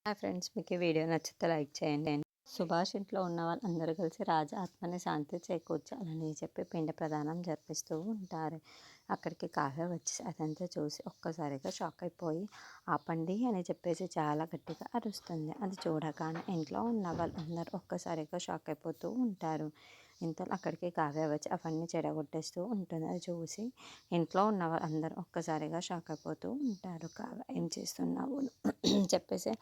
Hi friends, మీకు ఈ video నచ్చితే లైక్ చేయండి. సుభాష్ ఇంట్లో ఉన్న వాళ్ళందరూ కలిసి రాజా ఆత్మని శాంతి చేకూర్చాలని చెప్పి పిండ ప్రదానం జరిపిస్తూ ఉంటారు. అక్కడికి కావ్య వచ్చి అదంతా చూసి ఒక్కసారిగా షాక్ అయిపోయి ఆపండి అని చెప్పేసి చాలా గట్టిగా అరుస్తుంది. అది చూడగానే ఇంట్లో ఉన్న వాళ్ళందరూ ఒక్కసారిగా షాక్ అయిపోతూ ఉంటారు. ఇంతలో అక్కడికి కావ్య వచ్చి అవన్నీ చెడగొట్టేస్తూ ఉంటుంది. అది చూసి ఇంట్లో ఉన్న వాళ్ళందరూ ఒక్కసారిగా షాక్ అయిపోతూ ఉంటారు. కావ్య ఏం చేస్తున్నావు చెప్పేసి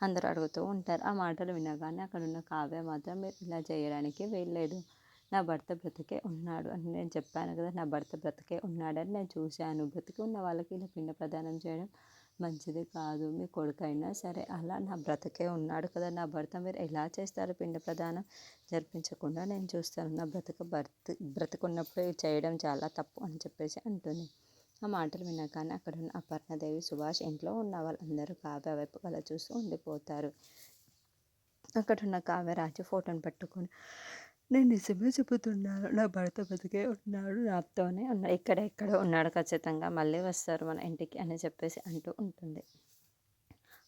అందరూ అడుగుతూ ఉంటారు. ఆ మాటలు వినగానే అక్కడున్న కావ్య మాత్రం మీరు ఇలా చేయడానికి వీల్లేదు, నా భర్త బ్రతికే ఉన్నాడు అని నేను చెప్పాను కదా, నా భర్త బ్రతికే ఉన్నాడని నేను చూశాను. బ్రతికి ఉన్న వాళ్ళకి ఇలా పిండ ప్రదానం చేయడం మంచిది కాదు. మీ కొడుకైనా సరే అలా నా బ్రతికే ఉన్నాడు కదా, నా భర్త మీరు ఎలా చేస్తారు పిండ ప్రదానం జరిపించకుండా నేను చూస్తాను. నా బ్రతుకున్నప్పుడు చేయడం చాలా తప్పు అని చెప్పేసి అంటుంది. ఆ మాటలు వినగానే అక్కడున్న అపర్ణదేవి, సుభాష్ ఇంట్లో ఉన్న వాళ్ళందరూ కావ్య వైపు అలా చూస్తూ ఉండిపోతారు. అక్కడున్న కావ్య రాజు ఫోటోని పట్టుకొని నేను నిజమే చెబుతున్నాను, నా భర్త బతికే ఉన్నాడు, నాతోనే ఉన్నాడు, ఎక్కడెక్కడో ఉన్నాడు, ఖచ్చితంగా మళ్ళీ వస్తారు మన ఇంటికి అని చెప్పేసి అంటూ ఉంటుంది.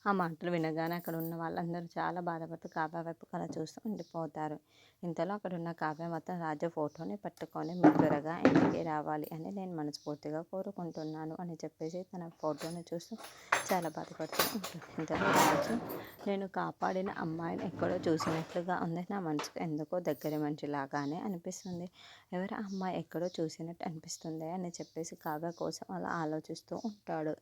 ఆ మాటలు వినగానే అక్కడ ఉన్న వాళ్ళందరూ చాలా బాధపడుతూ కావ్య వైపు అలా చూస్తూ ఉండిపోతారు. ఇంతలో అక్కడున్న కావ్య మొత్తం రాజు ఫోటోని పట్టుకొని మీరు త్వరగా ఇంటికి రావాలి అని నేను మనస్ఫూర్తిగా కోరుకుంటున్నాను అని చెప్పేసి తన ఫోటోని చూస్తూ చాలా బాధపడుతూ ఉంటుంది. ఇంతలో రాజు, నేను కాపాడిన అమ్మాయిని ఎక్కడో చూసినట్లుగా ఉంది, నా మనసుకు ఎందుకో దగ్గర మనిషిలాగానే అనిపిస్తుంది, ఎవరి అమ్మాయి ఎక్కడో చూసినట్టు అనిపిస్తుంది అని చెప్పేసి కావ్య కోసం అలా ఆలోచిస్తూ ఉంటాడు.